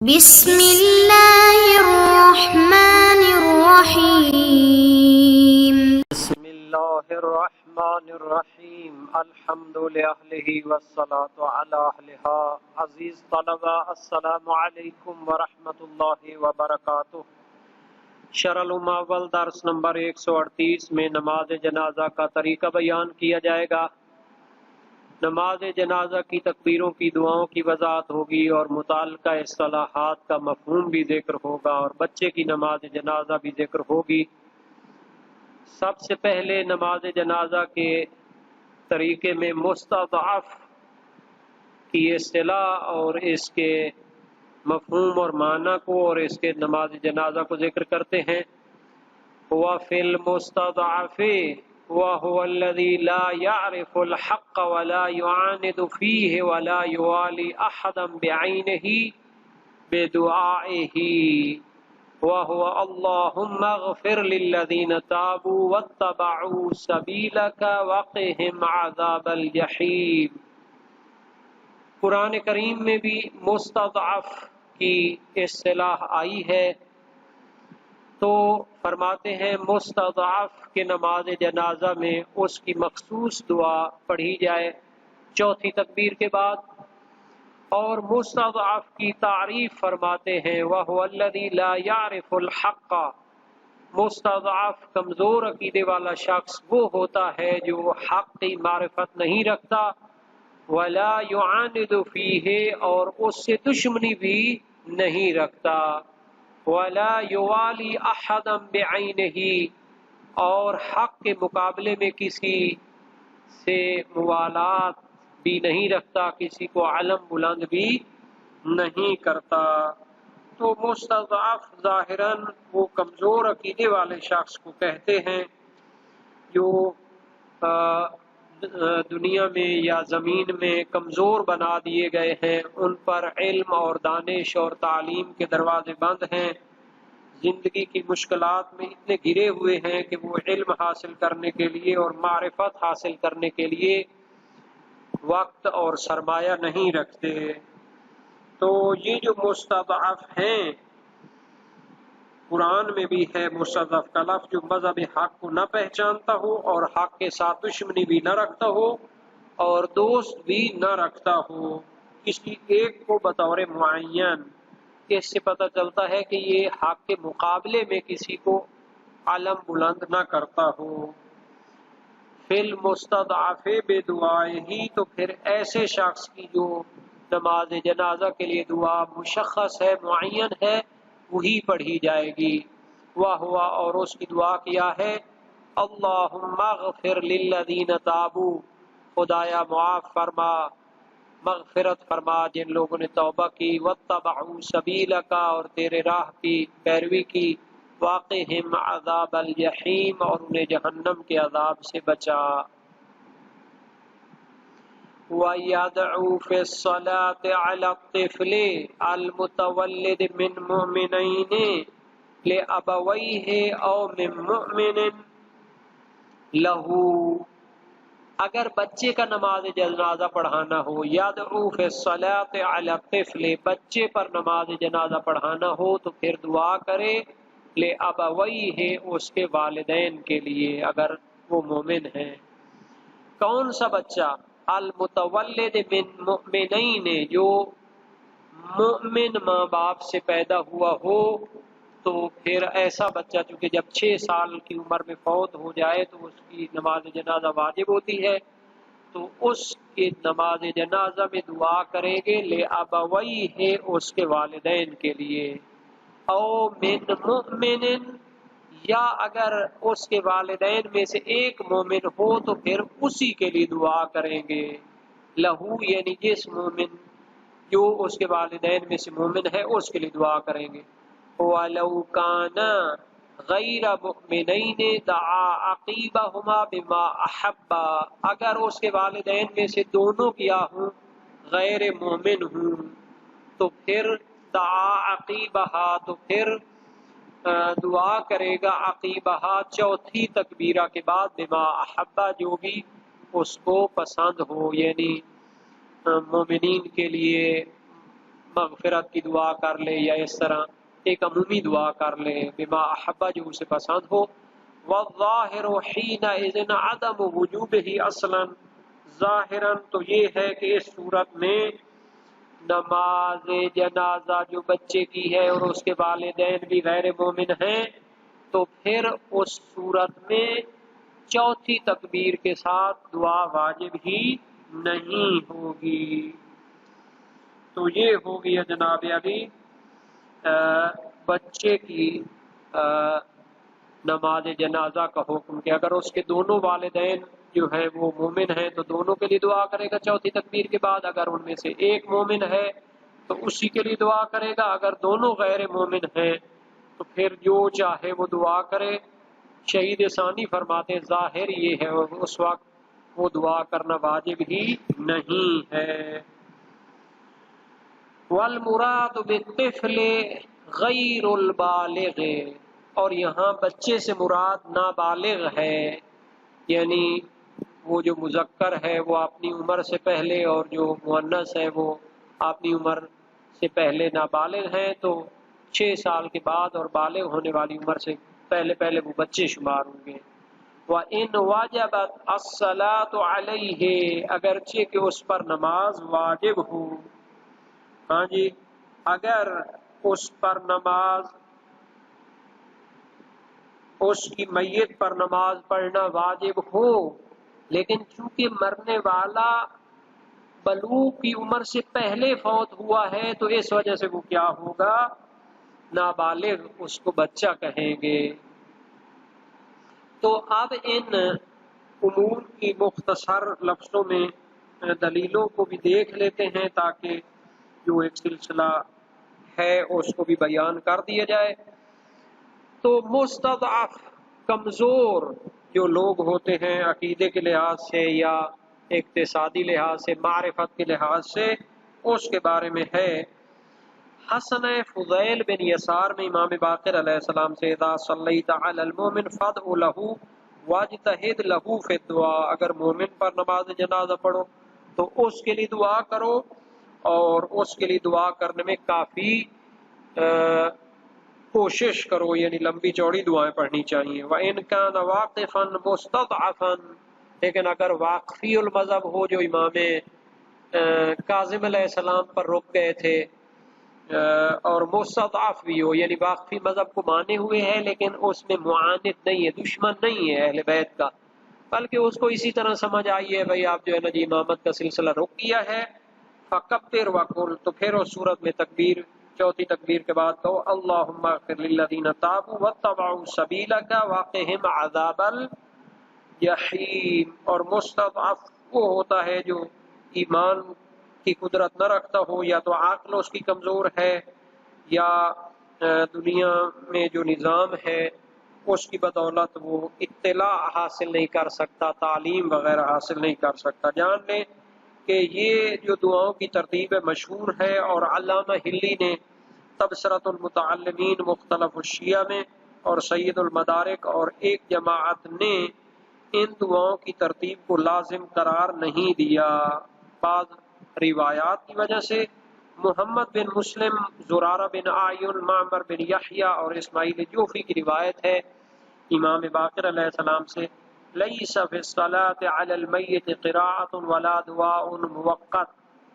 بسم اللہ الرحمن الرحیم بسم اللہ الرحمن الرحیم الحمد للہ والصلاة علی اہلہا۔ عزیز طلبہ، السلام علیکم ورحمۃ اللہ وبرکاتہ۔ شرح المعول درس نمبر 138 میں نماز جنازہ کا طریقہ بیان کیا جائے گا۔ نماز جنازہ کی تکبیروں کی دعاؤں کی وضاحت ہوگی اور متعلقہ اصطلاحات کا مفہوم بھی ذکر ہوگا اور بچے کی نماز جنازہ بھی ذکر ہوگی۔ سب سے پہلے نماز جنازہ کے طریقے میں مستضعف کی اصطلاح اور اس کے مفہوم اور معنی کو اور اس کے نماز جنازہ کو ذکر کرتے ہیں۔ هو فی المستضعف وهو الذي لا يعرف الحق ولا يعاند فيه ولا يوالي احدا بعينه بدعائه وهو اللهم اغفر للذين تابوا واتبعوا سبيلك وقهم عذاب الجحيم۔ قرآن کریم میں بھی مستضعف کی اصطلاح آئی ہے، تو فرماتے ہیں مستضعف کے نماز جنازہ میں اس کی مخصوص دعا پڑھی جائے چوتھی تکبیر کے بعد، اور مستضعف کی تعریف فرماتے ہیں وَهُوَ الَّذِي لَا يَعْرِفُ الْحَقَّ۔ مستضعف کمزور عقیدے والا شخص وہ ہوتا ہے جو حق کی معرفت نہیں رکھتا، وَلَا يُعَانِدُ فِيهِ، اور اس سے دشمنی بھی نہیں رکھتا، وَلَا يُوَالِي أَحَدًا بِعَيْنِهِ، اور حق کے مقابلے میں کسی سے موالات بھی نہیں رکھتا، کسی کو علم بلند بھی نہیں کرتا۔ تو مستضعف ظاہراً وہ کمزور عقیدے والے شخص کو کہتے ہیں جو دنیا میں یا زمین میں کمزور بنا دیے گئے ہیں، ان پر علم اور دانش اور تعلیم کے دروازے بند ہیں، زندگی کی مشکلات میں اتنے گھرے ہوئے ہیں کہ وہ علم حاصل کرنے کے لیے اور معرفت حاصل کرنے کے لیے وقت اور سرمایہ نہیں رکھتے۔ تو یہ جو مستضعف ہیں، قرآن میں بھی ہے مستضعف کا لفظ، جو مذہب حق کو نہ پہچانتا ہو اور حق کے ساتھ دشمنی بھی نہ رکھتا ہو اور دوست بھی نہ رکھتا ہو، کسی ایک کو بطور معین۔ اس سے پتہ چلتا ہے کہ یہ حق کے مقابلے میں کسی کو علم بلند نہ کرتا ہو۔ فی المستضعف بدعائہ، تو پھر ایسے شخص کی جو نماز جنازہ کے لیے دعا مشخص ہے، معین ہے، وہی پڑھی جائے گی۔ وَهُوَ، اور اس کی دعا کیا ہے، اللہم اغفر للذین تابوا، خدایا معاف فرما، مغفرت فرما جن لوگوں نے توبہ کی، واتبعوا سبیلک، اور تیرے راہ کی پیروی کی، واقہم عذاب الجحیم، اور انہیں جہنم کے عذاب سے بچا۔ وَيَدْعُو فِي الصَّلَاةِ عَلَى الطِّفْلِ الْمُتَوَلِّدِ مِنْ مُؤْمِنَيْنِ لِأَبَوَيْهِ أَوْ مِنْ مُؤْمِنٍ لَهُ، اگر بچے کا نماز جنازہ پڑھانا ہو، یدعو فی الصلاۃ علی الطفل، بچے پر نماز جنازہ پڑھانا ہو تو پھر دعا کرے لابویہ، اس کے والدین کے لیے اگر وہ مومن ہیں۔ کون سا بچہ؟ المتولد من مؤمنین، جو مومن ماں باپ سے پیدا ہوا ہو، تو پھر ایسا بچہ چونکہ جب 6 سال کی عمر میں فوت ہو جائے تو اس کی نماز جنازہ واجب ہوتی ہے، تو اس کی نماز جنازہ میں دعا کریں گے لِأَبَوَيْهِ، اس کے والدین کے لیے، او من مؤمن، یا اگر اس کے والدین میں سے ایک مومن ہو تو پھر اسی کے لیے دعا کریں گے، لہو یعنی جس مومن جو اس کے والدین میں سے مومن ہے اس کے لیے دعا کریں گے۔ وَلَوْ كَانَ غَيْرَ مُؤْمِنَيْنِ دَعَا عَقِيبَهُمَا بِمَا أَحَبَّ، اگر اس کے والدین میں سے دونوں کیا ہوں غیر مومن ہوں تو پھر دعا عقیبہا، تو پھر دعا کرے گا عقیبہا چوتھی تکبیرہ کے بعد، بما احبہ جو بھی اس کو پسند ہو، یعنی مومنین کے لیے مغفرت کی دعا کر لے یا اس طرح ایک عمومی دعا کر لے بما احبا جو اسے پسند ہو. والظاہر حینئذ عدم وجوبہ اصلا، ظاہراً تو یہ ہے کہ اس صورت میں نماز جنازہ جو بچے کی ہے اور اس کے والدین بھی غیر مومن ہیں تو پھر اس صورت میں چوتھی تکبیر کے ساتھ دعا واجب ہی نہیں ہوگی. تو یہ ہو گیا جناب علی بچے کی نماز جنازہ کا حکم کہ اگر اس کے دونوں والدین جو ہیں وہ مومن ہیں تو دونوں کے لیے دعا کرے گا چوتھی تکبیر کے بعد، اگر ان میں سے ایک مومن ہے تو اسی کے لیے دعا کرے گا، اگر دونوں غیر مومن ہیں تو پھر جو چاہے وہ دعا کرے. شہید ثانی فرماتے ہیں ظاہر یہ ہے اور اس وقت وہ دعا کرنا واجب ہی نہیں ہے. والمراد بالطفل غیر البالغ، اور یہاں بچے سے مراد نابالغ ہے، یعنی وہ جو مذکر ہے وہ اپنی عمر سے پہلے اور جو مؤنث ہے وہ اپنی عمر سے پہلے نابالغ ہیں تو 6 سال کے بعد اور بالغ ہونے والی عمر سے پہلے وہ بچے شمار ہوں گے. وَإِنْ وَجَبَتْ الصَّلَاةُ عَلَيْهِ، اگرچہ کہ اس پر نماز واجب ہو. ہاں جی، اگر اس پر نماز، اس کی میت پر نماز پڑھنا واجب ہو لیکن چونکہ مرنے والا بلوغ کی عمر سے پہلے فوت ہوا ہے تو اس وجہ سے وہ کیا ہوگا، نابالغ، اس کو بچہ کہیں گے. تو اب ان امور کی مختصر لفظوں میں دلیلوں کو بھی دیکھ لیتے ہیں تاکہ جو ایک سلسلہ ہے اس کو بھی بیان کر دیا جائے. تو مستضعف، کمزور جو لوگ ہوتے ہیں عقیدے کے لحاظ سے یا اقتصادی لحاظ سے، معرفت کے لحاظ سے، اس کے بارے میں ہے حسن فضیل بن یسار میں امام باقر علیہ السلام سے اذا صلیت علی المؤمن فادع له واجتہد له فی الدعاء، اگر مومن پر نماز جنازہ پڑھو تو اس کے لیے دعا کرو اور اس کے لیے دعا کرنے میں کافی کوشش کرو، یعنی لمبی چوڑی دعائیں پڑھنی چاہیے. وَإِنْ كَانَ وَاقِفًا مُسْتَضْعَفًا، لیکن اگر واقفی المذہب ہو جو امام کاظم علیہ السلام پر رک گئے تھے اور مستضعف بھی ہو، یعنی واقفی مذہب کو مانے ہوئے ہے لیکن اس میں معاند نہیں ہے، دشمن نہیں ہے اہل بیت کا، بلکہ اس کو اسی طرح سمجھ آئی ہے بھائی آپ جو ہے نا جی امامت کا سلسلہ رک گیا ہے، فکبر وقل، تو پھر اس صورت میں تکبیر، چوتھی تکبیر کے بعد کہو اللہم اغفر للذین تابوا واتبعوا سبیلک وقہم عذاب الجحیم. اور مستضعف وہ ہوتا ہے جو ایمان کی قدرت نہ رکھتا ہو، یا تو عقل اس کی کمزور ہے یا دنیا میں جو نظام ہے اس کی بدولت وہ اطلاع حاصل نہیں کر سکتا، تعلیم وغیرہ حاصل نہیں کر سکتا. جان لیں کہ یہ جو دعاؤں کی ترتیب مشہور ہے اور علامہ ہلی نے تبصرۃ المتعلمین مختلف الشیعہ میں اور سید المدارک اور ایک جماعت نے ان دعاؤں کی ترتیب کو لازم قرار نہیں دیا. بعض روایات کی وجہ سے محمد بن مسلم، زرارہ بن اعین، معمر بن یحییٰ اور اسماعیل جوفی کی روایت ہے امام باقر علیہ السلام سے لیس فی الصلاة علی المیت قراءۃ ولا دعاء موقت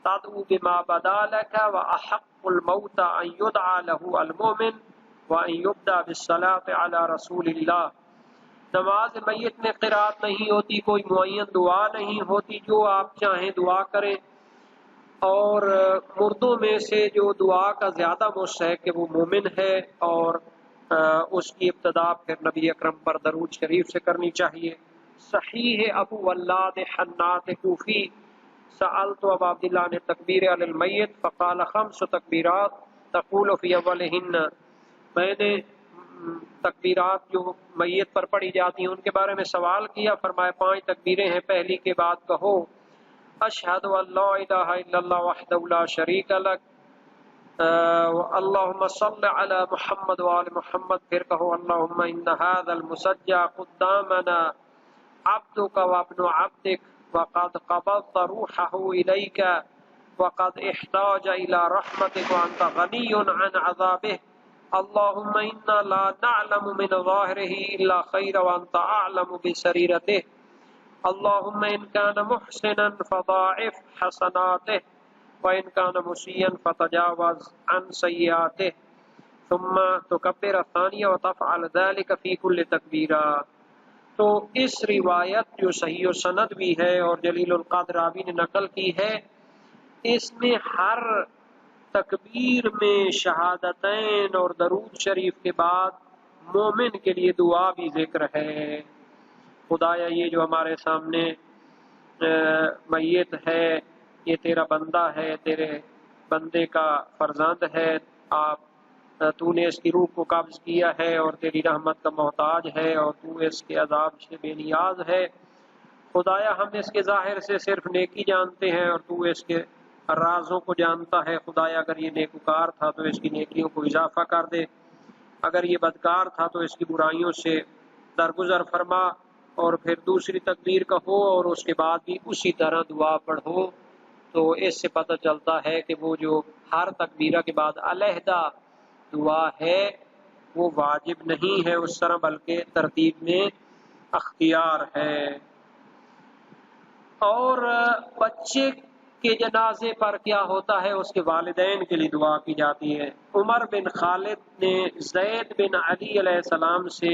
تدعو بما بدا لک واحق الموت ان یدعى له المؤمن وان یبدأ بالصلاة علی رسول اللہ. نماز میت میں قرات نہیں ہوتی، کوئی معین دعا نہیں ہوتی، جو آپ چاہیں دعا کریں، اور مردوں میں سے جو دعا کا زیادہ مستحق ہے وہ مومن ہے اور اس کی ابتدا پھر نبی اکرم پر درود شریف سے کرنی چاہیے. صحیح ابو ولاد حنات کوفی سألت ابا عبداللہ نے تکبیر علی المیت فقال 5 تکبیرات تقول فی اولہن، میں نے تکبیرات جو میت پر پڑھی جاتی ہیں ان کے بارے میں سوال کیا، فرمایا 5 تکبیریں ہیں، پہلی کے بعد کہو اشہد ان لا الہ الا اللہ وحدہ لا شریک لک اللہم صل علی محمد وآل محمد، پھر کہو اللہم ان ھذا المسجع قدامنا عبدک وابن عبدک وقد قبضت روحہ الیک وقد احتاج الى رحمتك وانت غنی عن عذابه اللهم انا لا نعلم من ظاهره الا خيرا وانت اعلم بسريرته اللهم ان كان محسنا فضاعف حسناته وان كان مسيئا فتجاوز عن سيئاته ثم تكبر الثانية وتفعل ذلك في كل تکبیرہ۔ تو اس روایت جو صحیح و سند بھی ہے اور جلیل القدر راوی نے نقل کی ہے، اس میں ہر تکبیر میں شہادتین اور درود شریف کے بعد مومن کے لیے دعا بھی ذکر ہے۔ خدایا یہ جو ہمارے سامنے میت ہے، یہ تیرا بندہ ہے، تیرے بندے کا فرزند ہے، تو نے اس کی روح کو قبض کیا ہے اور تیری رحمت کا محتاج ہے اور تو اس کے عذاب سے بے نیاز ہے۔ خدایا ہم اس کے ظاہر سے صرف نیکی جانتے ہیں اور تو اس کے رازوں کو جانتا ہے۔ خدایا اگر یہ نیکوکار تھا تو اس کی نیکیوں کو اضافہ کر دے، اگر یہ بدکار تھا تو اس کی برائیوں سے درگزر فرما، اور پھر دوسری تکبیر کہو اور اس کے بعد بھی اسی طرح دعا پڑھو۔ تو اس سے پتہ چلتا ہے کہ وہ جو ہر تکبیرہ کے بعد علیحدہ دعا ہے وہ واجب نہیں ہے اس طرح، بلکہ ترتیب میں اختیار ہے۔ اور بچے کے جنازے پر کیا ہوتا ہے، اس کے والدین کے لیے دعا کی جاتی ہے۔ عمر بن خالد نے زید بن علی علیہ السلام سے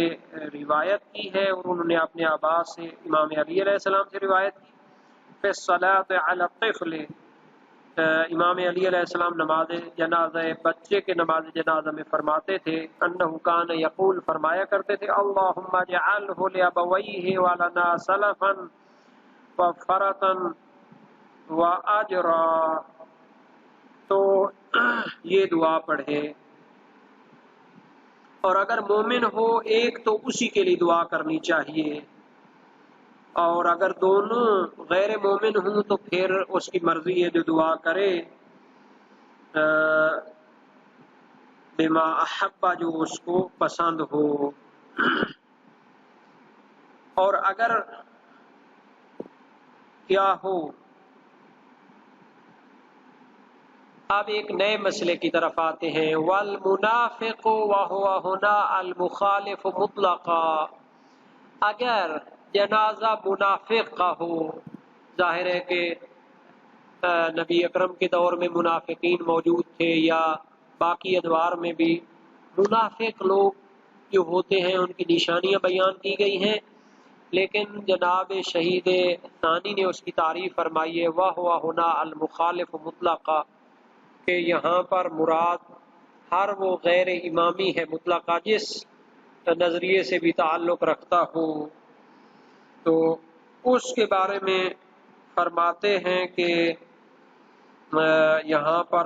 روایت کی ہے اور انہوں نے اپنے آبا سے امام علی علیہ السلام سے روایت کی۔ فی الصلاۃ علی الطفل، امام علی علیہ السلام نماز جنازہ بچے کے نماز جنازہ میں فرماتے تھے، انہ کان یقول، فرمایا کرتے تھے، اللہم اجعلہ لابویہ ولنا سلفا وفرتا واجرا۔ تو یہ دعا پڑھے، اور اگر مومن ہو ایک تو اسی کے لیے دعا کرنی چاہیے، اور اگر دونوں غیر مومن ہوں تو پھر اس کی مرضی ہے جو دعا کرے بما احبا، جو اس کو پسند ہو۔ اور اگر کیا ہو، اب ایک نئے مسئلے کی طرف آتے ہیں، والمنافق وهو هنا المخالف مطلقا، اگر جنازہ منافق کا ہو، ظاہر ہے کہ نبی اکرم کے دور میں منافقین موجود تھے، یا باقی ادوار میں بھی منافق لوگ جو ہوتے ہیں ان کی نشانیاں بیان کی گئی ہیں، لیکن جناب شہید ثانی نے اس کی تعریف فرمائی ہے، وَهُوَ هُنَا الْمُخَالِفُ مُطْلَقًا، کہ یہاں پر مراد ہر وہ غیر امامی ہے مطلقہ، جس نظریے سے بھی تعلق رکھتا ہو۔ تو اس کے بارے میں فرماتے ہیں کہ یہاں پر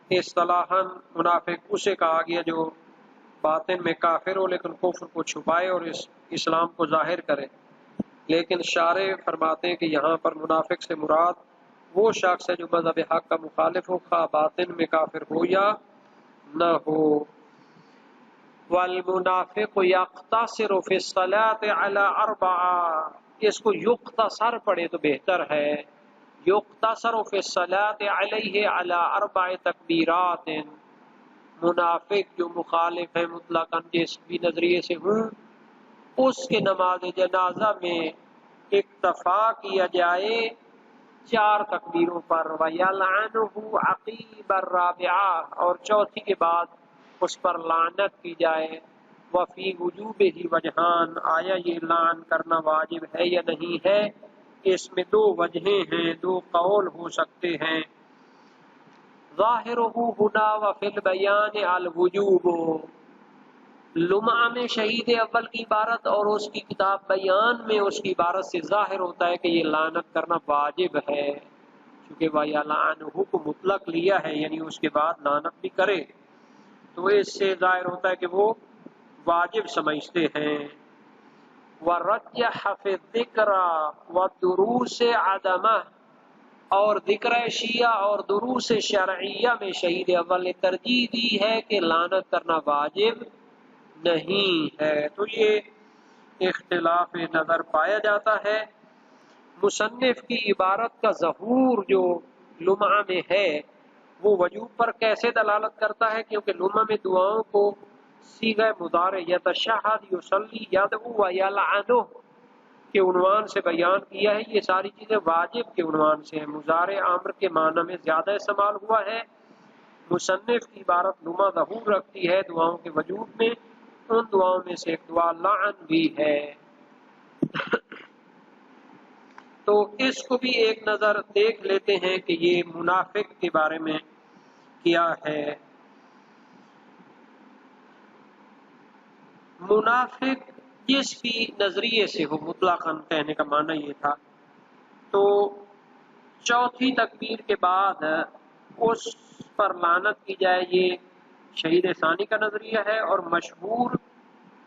اصطلاحاً منافق اسے کہا گیا جو باطن میں کافر ہو لیکن کفر کو چھپائے اور اسلام کو ظاہر کرے، لیکن شارح فرماتے ہیں کہ یہاں پر منافق سے مراد وہ شخص ہے جو مذہب حق کا مخالف ہو، خواہ باطن میں کافر ہو یا نہ ہو۔ والمنافق یقتصر فی الصلاۃ علی اربعہ، اس کو یقتصر پڑھے تو بہتر ہے، یقتصر فی الصلاۃ علیہ علی اربع تکبیرات، منافق جو مخالف ہے مطلقاً جس بھی نظریے سے ہوں، اس کے نماز جنازہ میں اکتفا کیا جائے 4 تکبیروں پر، وَيَلْعَنُهُ عَقِيبَ الرَّابِعَةِ، اور چوتھی کے بعد اس پر لعنت کی جائے۔ وفی وجوبہ وجہان، آیا یہ لعن کرنا واجب ہے یا نہیں ہے، اس میں 2 وجہیں ہیں، 2 قول ہو سکتے ہیں۔ ظاہرہ ہنا وفی البیان الوجوب، لمعہ میں شہید اول کی عبارت اور اس کی کتاب بیان میں اس کی عبارت سے ظاہر ہوتا ہے کہ یہ لعنت کرنا واجب ہے، چونکہ وَيَلْعَنُهُ کو مطلق لیا ہے، یعنی اس کے بعد لعنت بھی کرے، تو اس سے ظاہر ہوتا ہے کہ وہ واجب سمجھتے ہیں۔ وَرَجَّحَ فِي الذِّكْرَ وَالدُّرُوسِ عَدَمَهُ، اور ذکر شیعہ اور دروس شرعیہ میں شہید اول نے ترجیح دی ہے کہ لعنت کرنا واجب نہیں ہے۔ تو یہ اختلاف نظر پایا جاتا ہے۔ مصنف کی عبارت کا ظہور جو لمعہ میں ہے وہ وجوب پر کیسے دلالت کرتا ہے؟ کیونکہ لمعہ میں دعاؤں کو صیغہ مضارع یتشہد یصلی یدعو و یلعنہ کے عنوان سے بیان کیا ہے. یہ ساری چیزیں واجب کے عنوان سے ہیں. مضارع امر کے معنی میں زیادہ استعمال ہوا ہے. مصنف کی عبارت لمعہ ظہور رکھتی ہے دعاؤں کے وجوب میں. ان دعاؤں میں سے ایک دعا لعن بھی ہے. تو اس کو بھی ایک نظر دیکھ لیتے ہیں کہ یہ منافق کے بارے میں کیا ہے. منافق جس بھی نظریے سے ہو، مطلقاً کہنے کا معنی یہ تھا، تو چوتھی تکبیر کے بعد اس پر لعنت کی جائے، یہ شہید ثانی کا نظریہ ہے اور مشہور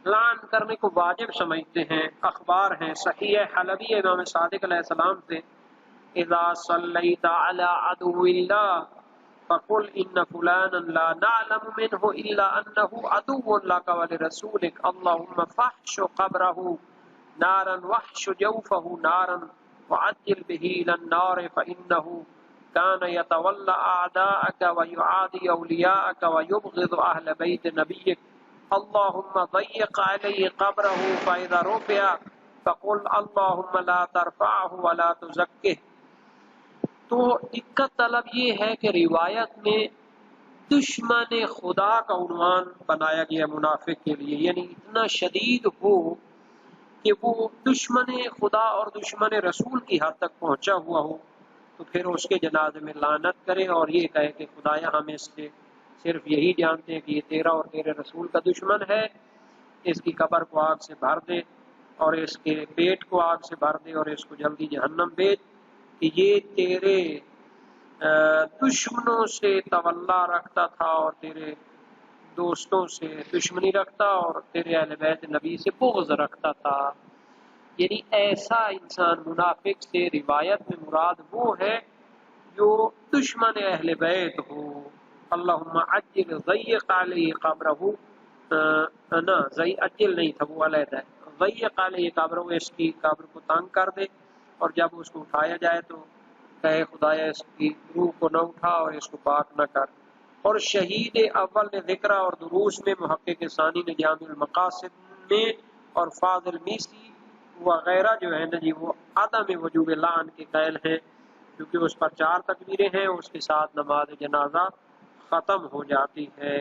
لعن کرنے کو واجب سمجھتے ہیں. اخبار ہیں صحیح حلبی امام صادق علیہ السلام سے، اذا صلیت علی عدو اللہ فقل ان فلانا لا نعلم منه الا انه عدو لك ولرسولك اللهم فاحش قبره نارا واحش جوفه نارا وعجل به الى النار فانه كان يتولى اعداءك ويعادي اولياءك ويبغض اهل بيت نبيك اللهم ضيق عليه قبره فاذا رفع فقل اللهم لا ترفعه ولا تزكه. تو دقت طلب یہ ہے کہ روایت میں دشمن خدا کا عنوان بنایا گیا منافق کے لیے، یعنی اتنا شدید ہو کہ وہ دشمن خدا اور دشمن رسول کی حد تک پہنچا ہوا ہو، تو پھر اس کے جنازے میں لعنت کرے اور یہ کہے کہ خدایا ہم اس سے صرف یہی جانتے ہیں کہ یہ تیرا اور تیرے رسول کا دشمن ہے، اس کی قبر کو آگ سے بھر دے اور اس کے پیٹ کو آگ سے بھر دے اور اس کو جلدی جہنم بھیج، کہ یہ تیرے دشمنوں سے تولا رکھتا تھا اور تیرے دوستوں سے دشمنی رکھتا اور تیرے اہل بیت نبی سے بغض رکھتا تھا. یعنی ایسا انسان منافق سے روایت میں مراد وہ ہے جو دشمن اہل بیت ہو. اللہم عجل ضیق علیہ قبرہ، نا عجل نہیں تھا، وہ علیحدہ ہے. ضیق علیہ قبرہ، اس کی قبر کو تنگ کر دے اور جب اس کو اٹھایا جائے تو کہے خدایا اس کی روح کو نہ اٹھا اور اس کو پاک نہ کر. اور شہید اول نے ذکر اور دروس میں، محقق ثانی نے جامع المقاصد میں اور فاضل میسی وغیرہ جو ہے نا جی وہ عدم وجوب لعن کے قائل ہیں، کیونکہ اس پر 4 تکبیریں ہیں، اس کے ساتھ نماز جنازہ ختم ہو جاتی ہے.